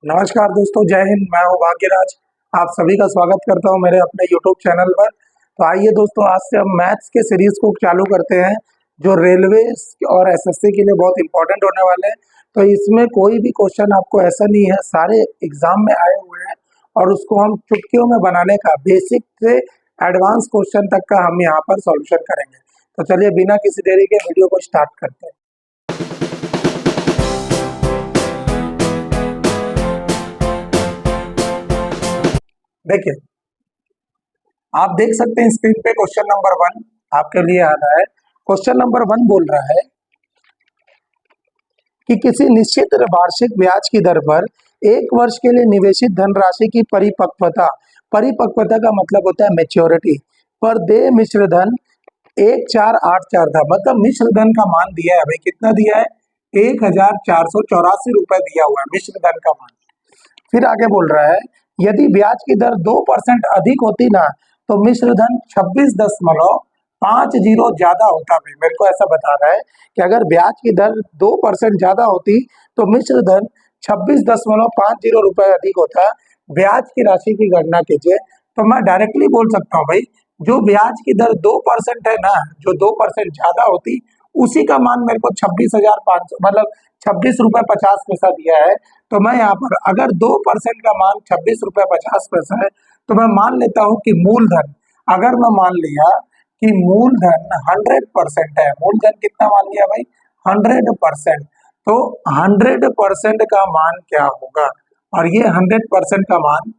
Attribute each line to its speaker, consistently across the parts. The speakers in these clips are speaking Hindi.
Speaker 1: नमस्कार दोस्तों, जय हिंद। मैं हूँ भाग्यराज। आप सभी का स्वागत करता हूँ मेरे अपने यूट्यूब चैनल पर। तो आइए दोस्तों, आज से हम मैथ्स के सीरीज को चालू करते हैं जो रेलवे और एसएससी के लिए बहुत इंपॉर्टेंट होने वाले हैं। तो इसमें कोई भी क्वेश्चन आपको ऐसा नहीं है, सारे एग्जाम में आए हुए हैं और उसको हम चुटकियों में बनाने का, बेसिक से एडवांस क्वेश्चन तक का हम यहाँ पर सॉल्यूशन करेंगे। तो चलिए बिना किसी देरी के वीडियो को स्टार्ट करते हैं। देखिए, आप देख सकते हैं स्क्रीन पे क्वेश्चन नंबर 1 आपके लिए आ रहा है। क्वेश्चन नंबर 1 बोल रहा है कि किसी निश्चित वार्षिक ब्याज की दर पर 1 वर्ष के लिए निवेशित धनराशि की परिपक्वता का मतलब होता है मैच्योरिटी पर देय मिश्र धन 1484 था। मतलब मिश्र धन का मान दिया है भाई, कितना दिया है? 1484 रुपए दिया हुआ है मिश्र धन का मान। फिर आगे बोल रहा है यदि ब्याज की दर 2% अधिक होती ना तो मिश्र धन 26.50 ज्यादा होता। भाई मेरे को ऐसा बता रहा है कि अगर ब्याज की दर 2% ज्यादा होती तो मिश्र धन 26.50 रुपए अधिक होता। ब्याज की राशि की गणना कीजिए। तो मैं डायरेक्टली बोल सकता हूँ भाई, जो ब्याज की दर 2% है ना, जो 2% ज्यादा होती उसी का मान मेरे को 26,500 मतलब 26 रुपए 50 पैसा दिया है। तो मैं यहाँ पर अगर 2% का मान 26 रुपए 50 पैसा है तो मैं मान लेता हूँ कि मूलधन, अगर मैं मान लिया कि मूलधन 100% है, मूलधन कितना मान लिया भाई? 100%। तो 100% का मान क्या होगा? और ये 100% का मान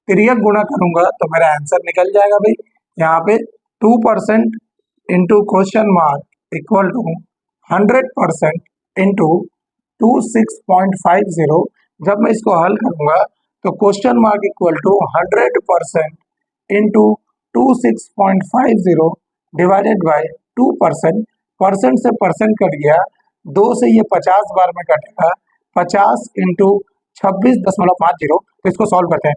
Speaker 1: तिर्यक गुणा करूंगा तो मेरा आंसर निकल जाएगा भाई। यहाँ पे 2% into question mark equal to 100% into 26.50। जब मैं इसको हल करूंगा तो question mark equal to 100% into 26.50 divided by 2%। Percent से परसेंट कट गया, 2 से ये 50 बार में कटेगा। 50 इंटू 26.50। तो इसको सॉल्व करते हैं।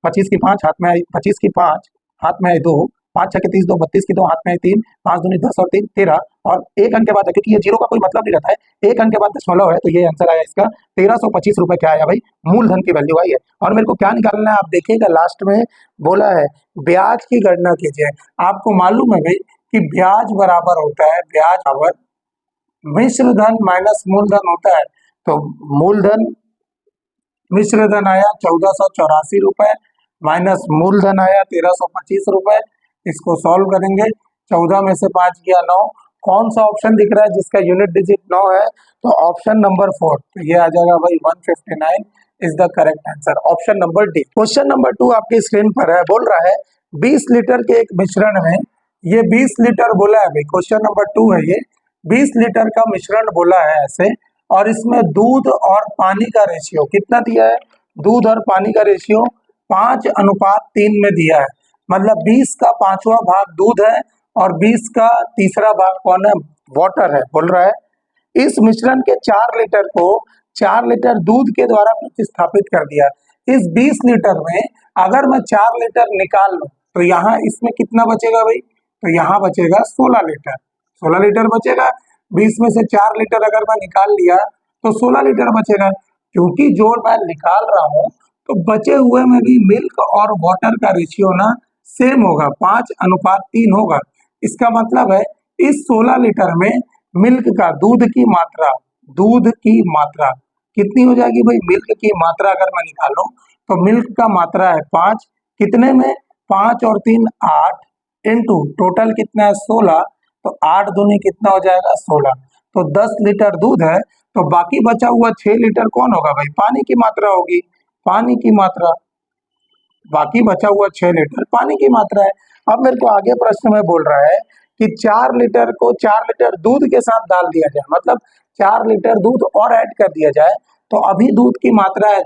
Speaker 1: 25 की 5 हाथ में आई, 25 की 5 हाथ में आई 2, 5 6 के 30, 2 32 की 2 हाथ में आई 3, 5 दूनी 10 और 3 13 और एक अंक के बाद है, क्योंकि ये जीरो का कोई मतलब नहीं रहता है, एक अंक के बाद दशमलव है, तो ये आंसर आया इसका 1325 रुपए। क्या आया भाई? मूलधन की वैल्यू आई है। और मेरे को क्या निकालना है आप देखिएगा, लास्ट में बोला है ब्याज की गणना कीजिए। आपको मालूम है भाई कि ब्याज बराबर होता है, ब्याज बराबर मिश्र धन माइनस मूलधन होता है। तो मूलधन मिश्र धन आया 1484 रुपए माइनस मूलधन आया 1325 रुपए। इसको सॉल्व करेंगे, 14 में से 5 गया 9। कौन सा ऑप्शन दिख रहा है जिसका यूनिट डिजिट 9 है? तो ऑप्शन नंबर 4, तो ये आ जाएगा भाई 159 is the correct answer, option number D. Question number 2 आपकी स्क्रीन पर है। बोल रहा है 20 लीटर के एक मिश्रण में, ये 20 लीटर बोला है भाई, क्वेश्चन नंबर 2 है ये। 20 लीटर का मिश्रण बोला है ऐसे, और इसमें दूध और पानी का रेशियो कितना दिया है? दूध और पानी का रेशियो 5:3 में दिया है। मतलब 20 का 5वां भाग दूध है और 20 का तीसरा भाग कौन है? वाटर है। बोल रहा है इस मिश्रण के 4 लीटर को 4 लीटर दूध के द्वारा प्रतिस्थापित कर दिया। इस 20 लीटर में अगर मैं 4 लीटर निकाल लूं तो यहाँ इसमें कितना बचेगा भाई? तो यहाँ बचेगा 16 लीटर। 16 लीटर बचेगा। 20 में से 4 लीटर अगर मैं निकाल लिया तो 16 लीटर बचेगा। क्योंकि जो मैं निकाल रहा हूं तो बचे हुए में भी मिल्क और वाटर का रेशियो ना सेम होगा, 5:3 होगा। इसका मतलब है इस 16 लीटर में मिल्क का, दूध की मात्रा कितनी हो जाएगी भाई? मिल्क की मात्रा अगर मैं निकालूं तो मिल्क का मात्रा है 5, कितने में? 5 और 3 8 इंटू टोटल कितना है? 16। तो 8 दूनी कितना हो जाएगा? 16। तो 10 लीटर दूध है, तो बाकी बचा हुआ 6 लीटर कौन होगा भाई? पानी की मात्रा होगी, पानी की मात्रा। बाकी बचा हुआ 6 लीटर पानी की मात्रा है। अब मेरे को आगे प्रश्न में बोल रहा है कि 4 लीटर को 4 लीटर दूध के साथ डाल दिया जाए, मतलब 4 लीटर दूध और ऐड कर दिया जाए। तो अभी दूध की मात्रा है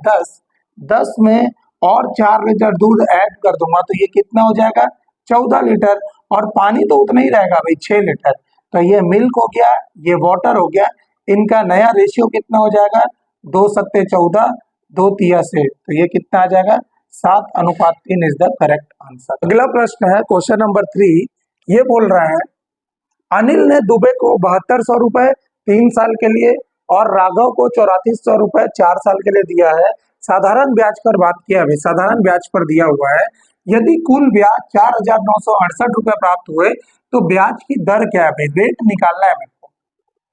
Speaker 1: 10 में और 4 लीटर दूध ऐड कर दूंगा तो ये कितना हो जाएगा? 14 लीटर। और पानी तो उतना ही रहेगा भाई, 6 लीटर। तो ये मिल्क हो गया, ये वाटर हो गया। इनका नया रेशियो कितना हो जाएगा? 2 सत्ते 14, 2 तिया से, तो ये कितना आ जाएगा? 7:3 इज द करेक्ट आंसर। अगला प्रश्न है क्वेश्चन नंबर 3। ये बोल रहा है अनिल ने दुबे को 7200 रुपए 3 साल के लिए और राघव को 3400 रुपए 4 साल के लिए दिया है। साधारण ब्याज पर बात किया है, साधारण ब्याज पर दिया हुआ है। यदि कुल ब्याज 4968 रुपए प्राप्त हुए तो ब्याज की दर क्या है भाई, रेट निकालना है मेरे को।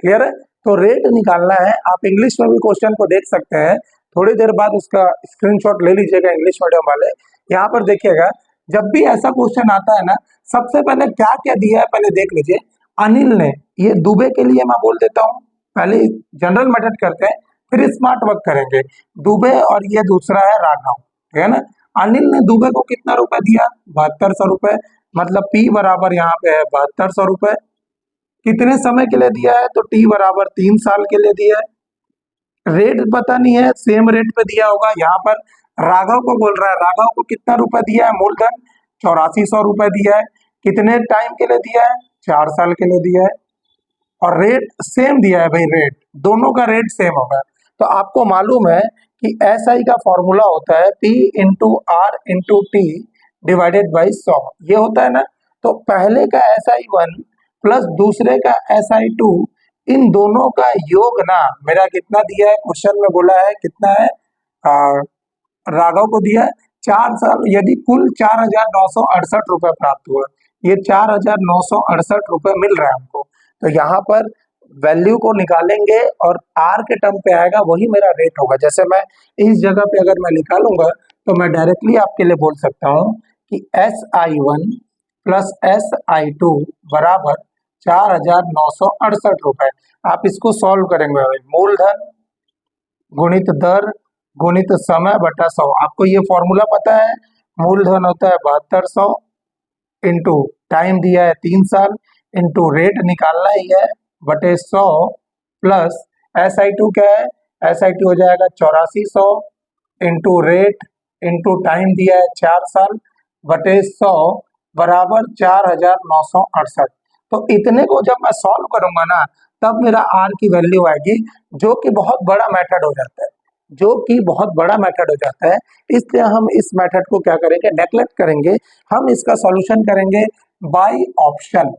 Speaker 1: क्लियर है? तो रेट निकालना है। आप इंग्लिश में भी क्वेश्चन को देख सकते हैं, थोड़ी देर बाद उसका स्क्रीनशॉट ले लीजिएगा इंग्लिश मीडियम वाले। यहाँ पर देखिएगा, जब भी ऐसा क्वेश्चन आता है ना, सबसे पहले क्या क्या दिया है पहले देख लीजिए। अनिल ने, ये दुबे के लिए मैं बोल देता हूँ, पहले जनरल मेथड करते हैं फिर स्मार्ट वर्क करेंगे। दुबे और ये दूसरा है राघव, ठीक है ना। अनिल ने दुबे को कितना रुपए दिया, 7200 रुपए, मतलब पी बराबर यहाँ पे है 7200 रुपए। कितने समय के लिए दिया है, तो टी बराबर 3 साल के लिए दिया है। रेट पता नहीं है, सेम रेट पे दिया होगा। यहाँ पर राघव को बोल रहा है, राघव को कितना रुपए दिया है, मूलधन 8400 रुपए दिया है। कितने टाइम के लिए दिया है, 4 साल के लिए दिया है। और रेट सेम दिया है भाई, रेट दोनों का रेट सेम होगा। तो आपको मालूम है कि एस आई का फॉर्मूला होता है P into R into T divided by 100, ये होता है ना। तो पहले का SI1 प्लस दूसरे का SI2, इन दोनों का योग ना मेरा कितना दिया है, क्वेश्चन में बोला है कितना है, राघव को दिया है 4 साल। यदि कुल 4968 रुपए प्राप्त हुआ, ये 4968 रुपए मिल रहा है हमको, तो यहाँ पर वैल्यू को निकालेंगे और आर के टर्म पे आएगा, वही मेरा रेट होगा। जैसे मैं इस जगह पे अगर मैं निकालूंगा तो मैं डायरेक्टली आपके लिए बोल सकता हूँ कि SI1 प्लस SI2 बराबर 4968 रुपए। आप इसको सॉल्व करेंगे, मूलधन गुणित दर गुणित समय बटा 100। आपको ये फॉर्मूला पता है, मूलधन होता है 7200 इंटू टाइम दिया है 3 साल इंटू रेट निकालना ही है बटे 100 प्लस SI2 क्या है, SI2 हो जाएगा 8400 इंटू रेट इंटू टाइम दिया है 4 साल बटे 100 बराबर 4968। तो इतने को जब मैं सॉल्व करूंगा ना, तब मेरा आर की वैल्यू आएगी, जो कि बहुत बड़ा मेथड हो जाता है, जो कि बहुत बड़ा मेथड हो जाता है। इसलिए हम इस मेथड को क्या करेंगे, नेग्लेक्ट करेंगे। हम इसका सॉल्यूशन करेंगे बाय ऑप्शन।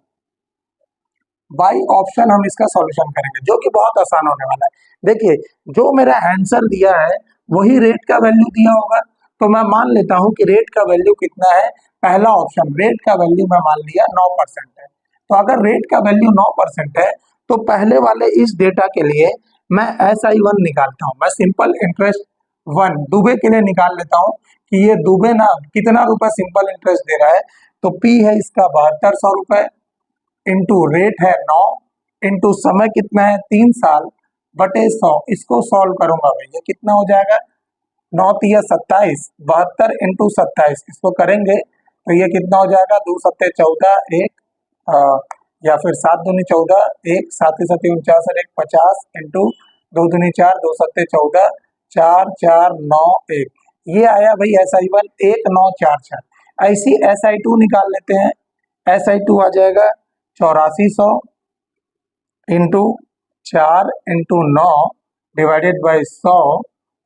Speaker 1: बाय ऑप्शन हम इसका सॉल्यूशन करेंगे, जो कि बहुत आसान होने वाला है। देखिए, जो मेरा आंसर दिया है वही रेट का वैल्यू दिया होगा, तो मैं मान लेता हूं कि रेट का वैल्यू कितना है। पहला ऑप्शन, रेट का वैल्यू मैं मान लिया 9% है। तो अगर रेट का वैल्यू 9% है, तो पहले वाले इस डेटा के लिए मैं SI1 निकालता हूं। मैं सिंपल इंटरेस्ट 1 दुबे के लिए निकाल लेता हूं कि ये दुबे ना कितना रुपए सिंपल इंटरेस्ट दे रहा है। तो P है इसका 7200 रुपए इंटू रेट है 9 इंटू समय कितना है 3 साल बटे 100। इसको सॉल्व करूंगा भैया, कितना हो जाएगा, 9 तिया 27, 72 इंटू 27, इसको करेंगे तो ये कितना हो जाएगा, 2 सत्ते 14, 1 या फिर 7 दूनी 14, 1 7 7 49 और 1 50 इंटू 2 दूनी 4, 2 सत्ते 14, 4 4 9 1, ये आया भाई SI1 1944। ऐसी SI2 निकाल लेते हैं। SI2 आ जाएगा 8400 इंटू 4 इंटू 9 डिवाइडेड बाई 100,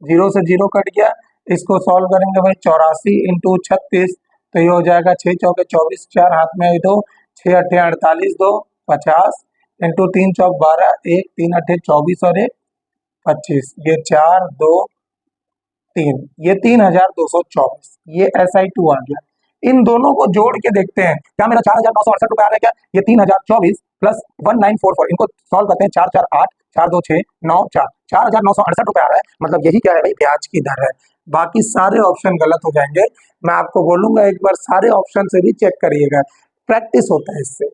Speaker 1: 0 से 0 कट गया। इसको सॉल्व करेंगे भाई, 84 इंटू 36, तो ये हो जाएगा 6 चौके 24, 4 हाथ में 2, 6 अट्ठे 48, 2 50 इंटू 3 चौक 12, 1 3 अट्ठे 24 और 1 25, ये 4 2 3, ये 3224, ये SI2 आ गया। इन दोनों को जोड़ के देखते हैं, क्या मेरा 4968 रुपए आ रहा है क्या, ये 3024 प्लस 1944, इनको सॉल्व करते हैं, 4 4 8 4 2 6 9 4, 4968 रुपए आ रहा है। मतलब यही क्या है भाई, ब्याज की दर है। बाकी सारे ऑप्शन गलत हो जाएंगे। मैं आपको बोलूंगा एक बार सारे ऑप्शन से भी चेक करिएगा, प्रैक्टिस होता है इससे।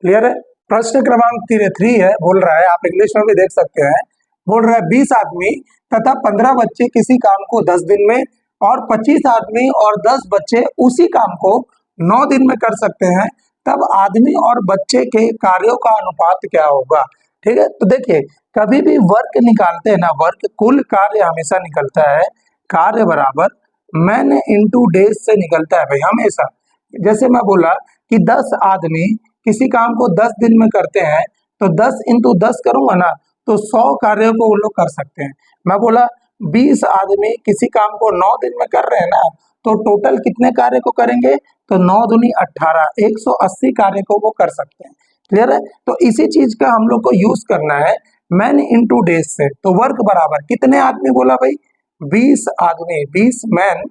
Speaker 1: क्लियर है? प्रश्न क्रमांक 3 है, बोल रहा है, आप इंग्लिश में भी देख सकते हैं, बोल रहा है 20 आदमी तथा 15 बच्चे किसी काम को 10 दिन में और 25 आदमी और 10 बच्चे उसी काम को 9 दिन में कर सकते हैं, तब आदमी और बच्चे के कार्यों का अनुपात क्या होगा। ठीक है, तो देखिए, कभी भी वर्क निकालते हैं ना, वर्क कुल कार्य हमेशा निकलता है, कार्य बराबर मैन इंटू डेज से निकलता है भाई हमेशा। जैसे मैं बोला कि 10 आदमी किसी काम को 10 दिन में करते हैं, तो 10 इंटू 10 करूंगा ना, तो 100 कार्यों को वो लोग कर सकते हैं। मैं बोला 20 आदमी किसी काम को 9 दिन में कर रहे हैं ना, तो टोटल कितने कार्य को करेंगे, तो 9 दूनी 18, 180 कार्य को वो कर सकते हैं। क्लियर है? तो इसी चीज का हम लोग को यूज करना है मैन इंटू डेज से, तो वर्क बराबर कितने आदमी बोला भाई, 20 आदमी, 20 मैन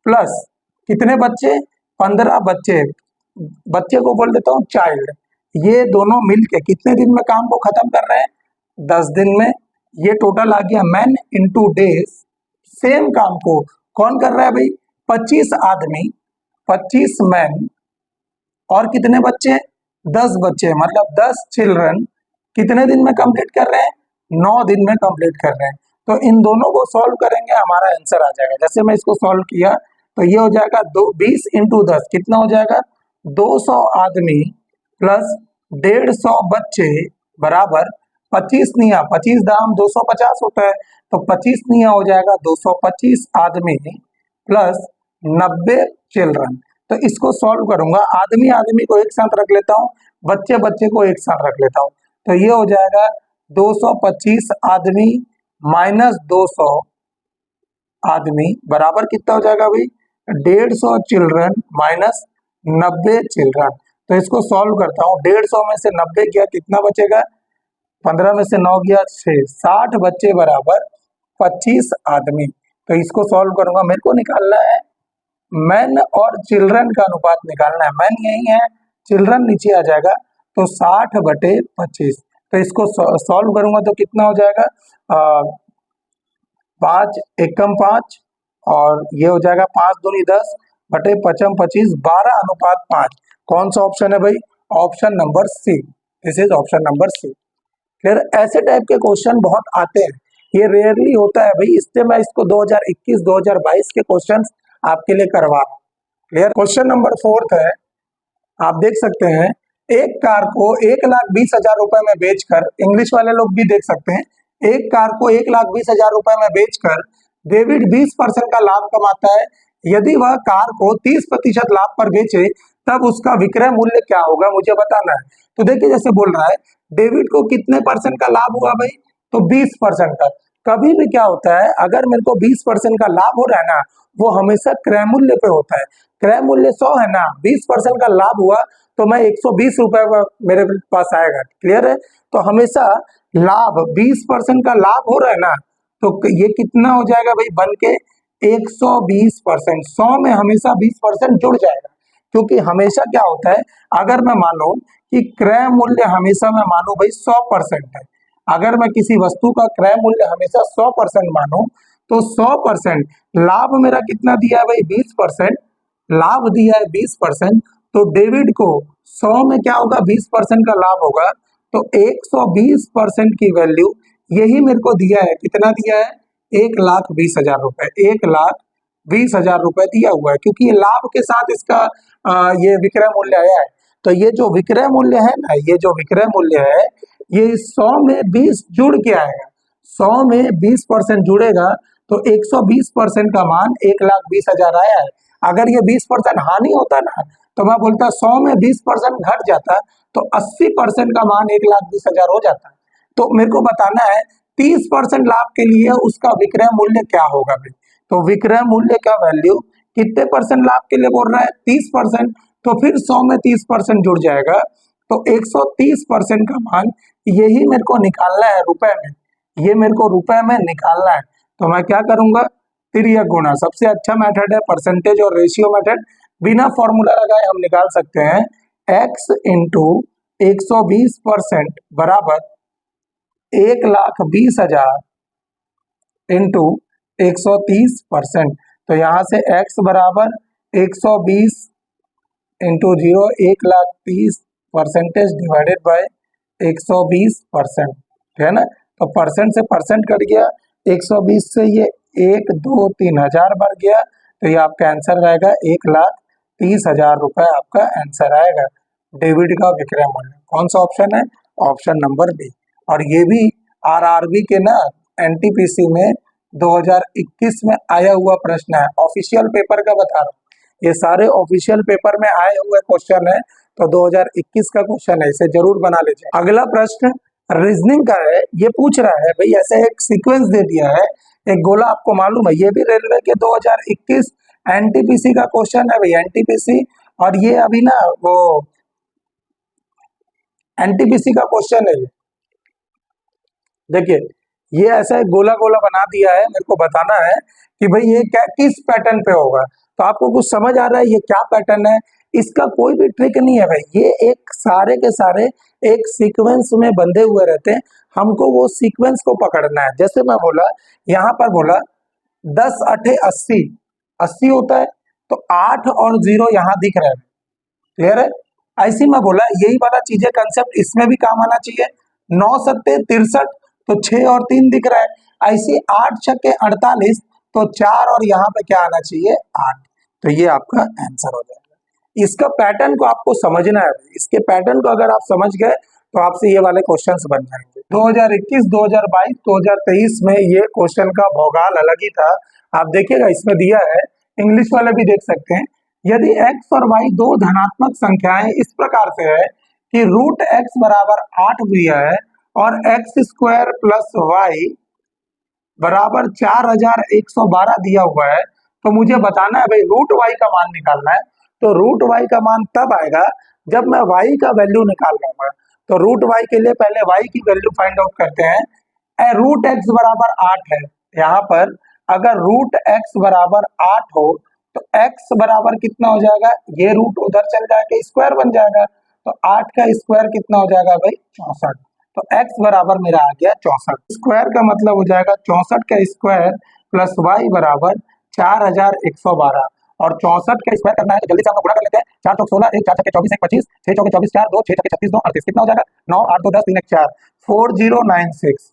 Speaker 1: प्लस कितने बच्चे, 15 बच्चे, बच्चे को बोल देता हूँ चाइल्ड, ये दोनों मिलके कितने दिन में काम को खत्म कर रहे हैं, 10 दिन में। ये टोटल आ गया मैन इंटू डेज। सेम काम को कौन कर रहा है भाई, 25 आदमी, 25 मैन और कितने बच्चे, 10 बच्चे, मतलब 10 चिल्ड्रन कितने दिन में कंप्लीट कर रहे हैं, 9 दिन में कंप्लीट कर रहे हैं। तो इन दोनों को सॉल्व करेंगे, हमारा आंसर आ जाएगा। जैसे मैं इसको सॉल्व किया तो ये हो जाएगा 20 इंटू 10 कितना हो जाएगा, 200 आदमी प्लस 150 बच्चे बराबर 25 निया, 25 दाम 250 होता है, तो 25 निया हो जाएगा 225 आदमी प्लस 90 चिल्ड्रन। तो इसको सॉल्व करूंगा, आदमी आदमी को एक साथ रख लेता हूँ, बच्चे बच्चे को एक साथ रख लेता हूँ, तो ये हो जाएगा 225 आदमी माइनस 200 आदमी बराबर कितना हो जाएगा भाई, 150 चिल्ड्रन माइनस 90 चिल्ड्रन। तो इसको सॉल्व करता हूँ, 150 में से 90 गया कितना बचेगा, 15 में से 9 गया 6, 60 बच्चे बराबर 25 आदमी। तो इसको सॉल्व करूंगा, मेरे को निकालना है मैन और चिल्ड्रन का अनुपात निकालना है, मैन यही है, चिल्ड्रन नीचे आ जाएगा, तो 60/25। तो इसको सॉल्व करूंगा तो कितना हो जाएगा, 5 एकम 5 और ये हो जाएगा 5 दूनी 10 बटे 5 25 12/5। कौन सा ऑप्शन है भाई, option number C, this is option number C. फिर ऐसे टाइप के क्वेश्चन बहुत आते हैं, ये रेयरली होता है भाई, इससे मैं इसको 2021-2022 के क्वेश्चंस आपके लिए करवा रहा हूँ। क्लियर। क्वेश्चन नंबर 4 है, आप देख सकते हैं, एक कार को 1,20,000 रुपए में बेचकर, इंग्लिश वाले लोग भी देख सकते हैं, एक कार को 1,20,000 रुपए में बेचकर डेविड 20% का लाभ कमाता है। यदि वह कार को 30% लाभ पर बेचे तब उसका विक्रय मूल्य क्या होगा, मुझे बताना है। तो देखिए जैसे बोल रहा है डेविड को कितने परसेंट का लाभ हुआ भाई, तो 20% का। कभी भी क्या होता है, अगर मेरे को 20% का लाभ हो रहा है ना, वो हमेशा क्रय मूल्य पे होता है। क्रय मूल्य 100 है ना, 20% का लाभ हुआ तो मैं 120 रुपए मेरे पास आएगा। क्लियर है। तो हमेशा लाभ 20% का लाभ हो रहा है ना, तो ये कितना हो जाएगा भाई, बन के 120%। 100 में हमेशा 20% जुड़ जाएगा, क्योंकि हमेशा क्या होता है, अगर मैं मानूं कि क्रय मूल्य हमेशा मैं मानूं भाई 100% है, अगर मैं किसी वस्तु का क्रय मूल्य हमेशा 100% मानूं, तो 100% लाभ मेरा कितना दिया है भाई, 20%, लाभ दिया है 20%, तो डेविड को 100 में क्या होगा, 20% का लाभ होगा, तो 120% की वैल्यू यही मेरे को दिया है, कितना दिया है, 1,20,000 रुपए, 1,20,000 रुपए दिया हुआ है, क्योंकि ये लाभ के साथ इसका ये विक्रय मूल्य आया है। तो ये जो विक्रय मूल्य है ना, ये जो विक्रय मूल्य है, ये 100 में 20 जुड़ के आएगा, 100 में 20% जुड़ेगा, तो 120% का मान 1,20,000 आया है। अगर ये 20% हानि होता ना, तो मैं बोलता 100 में 20% घट जाता, तो 80% का मान 1,20,000 हो जाता। तो मेरे को बताना है 30% लाभ के लिए उसका विक्रय मूल्य क्या होगा भाई। तो विक्रय मूल्य का वैल्यू कितने परसेंट लाभ के लिए बोल रहा है, 30%, तो फिर 100 में 30% जुड़ जाएगा, तो 130% का मान यही मेरे को निकालना है रुपए में, ये मेरे को रुपए में निकालना है। तो मैं क्या करूंगा, तिर्यक गुणा, सबसे अच्छा मेथड है परसेंटेज और रेशियो मेथड, बिना फॉर्मूला लगाए हम निकाल सकते हैं। x इंटू 120% बराबर 1,20,000 इंटू 130%। तो यहाँ से x बराबर 120 इंटू 0, 1,30% डिवाइडेड बाय 120%, है ना। तो परसेंट से परसेंट कट गया, 120 से ये 1 2 3 हजार बढ़ गया, तो ये आपका आंसर रहेगा 1,30,000 रुपए आपका आंसर आएगा। डेविड का विक्रय मूल्य कौन सा ऑप्शन है, ऑप्शन नंबर बी। और ये भी आरआरबी के ना एनटीपीसी में 2021 में आया हुआ प्रश्न है, ऑफिशियल पेपर का बता रहा हूँ, ये सारे ऑफिशियल पेपर में आए हुए क्वेश्चन है, तो 2021 का क्वेश्चन है, इसे जरूर बना लीजिए। अगला प्रश्न रीजनिंग का है, ये पूछ रहा है भाई, ऐसे एक सीक्वेंस दे दिया है, एक गोला आपको मालूम है, ये भी रेलवे के 2021 एनटीपीसी का क्वेश्चन है भाई, एनटीपीसी, और ये अभी ना वो एनटीपीसी का क्वेश्चन है। देखिए ये ऐसा एक गोला गोला बना दिया है, मेरे को बताना है कि भाई ये क्या किस पैटर्न पे होगा। तो आपको कुछ समझ आ रहा है ये क्या पैटर्न है? इसका कोई भी ट्रिक नहीं है भाई, ये एक सारे के सारे एक सीक्वेंस में बंधे हुए रहते हैं, हमको वो सीक्वेंस को पकड़ना है। जैसे मैं बोला, यहाँ पर बोला 10 अठे 80, 80 होता है, तो 8 और 0 यहाँ दिख रहा है, क्लियर है? ऐसी मैं बोला यही वाला चीजें कंसेप्ट इसमें भी काम आना चाहिए। 9 सत्ते 63, तो 6 और 3 दिख रहा है। ऐसे 8 छक्के 48, तो 4 और यहाँ पे क्या आना चाहिए? 8। तो ये आपका आंसर हो जाएगा। इसका पैटर्न को आपको समझना है, इसके पैटर्न को अगर आप समझ गए तो आपसे ये वाले क्वेश्चंस बन जाएंगे। 2021, 2022, 2023 में ये क्वेश्चन का भौगाल अलग ही था। आप देखिएगा इसमें दिया है, इंग्लिश वाले भी देख सकते हैं। यदि x और y दो धनात्मक संख्याएं इस प्रकार से है कि रूट एक्स बराबर 8 दिया है और एक्स स्क्वायर प्लस वाई बराबर 4112 दिया हुआ है, तो मुझे बताना है भाई रूट वाई का मान निकालना है। तो रूट वाई का मान तब आएगा जब मैं वाई का वैल्यू निकाल लूंगा। तो रूट वाई के लिए पहले वाई की वैल्यू फाइंड आउट करते हैं। रूट एक्स बराबर 8 है, यहाँ पर अगर रूट एक्स बराबर 8 हो तो x बराबर कितना हो जाएगा? ये रूट उधर चल जाएगा, स्क्वायर बन जाएगा, तो 8 का स्क्वायर कितना हो जाएगा भाई? 64। तो x बराबर मेरा आ गया 64। स्क्वायर का मतलब हो जाएगा 64 का स्क्वायर प्लस y बराबर 4112, और 64 का स्क्वायर करना है तो जल्दी से हम लोग गुणा कर लेते हैं। 4 चौक 16, 1 4 छक्के 24, 1 25, 6 चौके 24, 4 2, 6 छक्के 36, 2 38, कितना हो जाएगा? 9 8 2 10 3 1 4, 4096।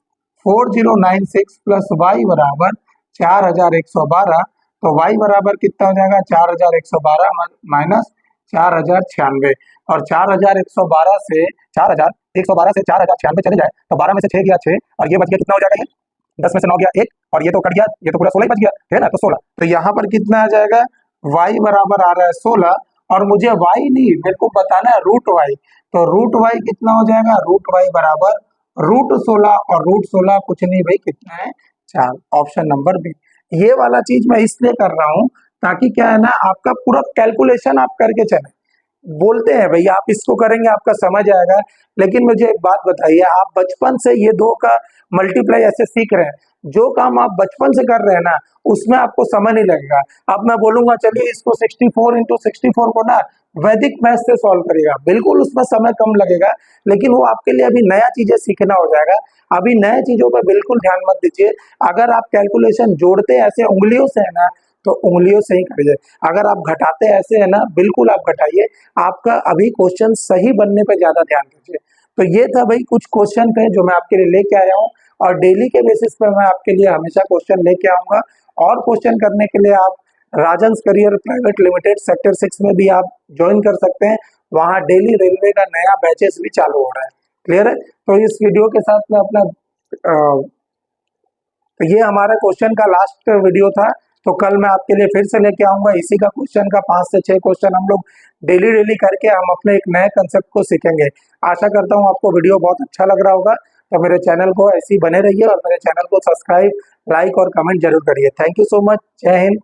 Speaker 1: 4096 प्लस y बराबर 4112, तो y बराबर कितना हो जाएगा? 4112 माइनस 4096, और 4112 से 4112 से 4096 चले जाए तो 12 में से 6 गया 6, और ये बच गया कितना हो जाएगा? ये 10 में से 9 गया 1, और ये तो कट गया, ये तो पूरा 16 ही बच गया है ना, तो 16। तो यहाँ पर कितना आ जाएगा? y बराबर आ रहा है 16, और मुझे y नहीं, मेरे को बताना है रूट y। तो रूट y कितना हो जाएगा? रूट y बराबर रूट 16, और रूट 16 कुछ नहीं भाई, कितना है? 4। Option number B. ये वाला चीज मैं इसलिए कर रहा हूं ताकि क्या है ना, आपका पूरा कैलकुलेशन आप करके चले। बोलते हैं भैया आप इसको करेंगे आपका समझ आएगा, लेकिन मुझे एक बात बताइए, आप बचपन से ये दो का मल्टीप्लाई ऐसे सीख रहे हैं, जो काम आप बचपन से कर रहे हैं ना उसमें आपको समय नहीं लगेगा। अब मैं बोलूंगा चलिए इसको 64 इंटू 64 को ना वैदिक मैथ से सॉल्व करेगा, बिल्कुल उसमें समय कम लगेगा, लेकिन वो आपके लिए अभी नया चीजें सीखना हो जाएगा। अभी नए चीजों पर बिल्कुल ध्यान मत दीजिए। अगर आप कैलकुलेशन जोड़ते ऐसे उंगलियों से है ना, तो उंगलियों से ही करिए। अगर आप घटाते ऐसे है ना, बिल्कुल आप घटाइए, आपका अभी क्वेश्चन सही बनने पे ज्यादा ध्यान दीजिए। तो ये था भाई कुछ क्वेश्चन थे जो मैं आपके लिए लेके आया हूँ, और डेली के बेसिस पे मैं आपके लिए हमेशा क्वेश्चन लेके आऊंगा। और क्वेश्चन करने के लिए आप राजन्स करियर प्राइवेट लिमिटेड सेक्टर 6 में भी आप ज्वाइन कर सकते हैं, वहाँ डेली रेलवे का नया बैचेस भी चालू हो रहा है। क्लियर है? तो इस वीडियो के साथ में अपना तो ये हमारा क्वेश्चन का लास्ट वीडियो था। तो कल मैं आपके लिए फिर से लेके आऊंगा इसी का क्वेश्चन का 5 से 6 क्वेश्चन हम लोग डेली करके हम अपने एक नए कंसेप्ट को सीखेंगे। आशा करता हूँ आपको वीडियो बहुत अच्छा लग रहा होगा। तो मेरे चैनल को ऐसे ही बने रहिए, और मेरे चैनल को सब्सक्राइब, लाइक और कमेंट जरूर करिए। Thank you so much. जय हिंद।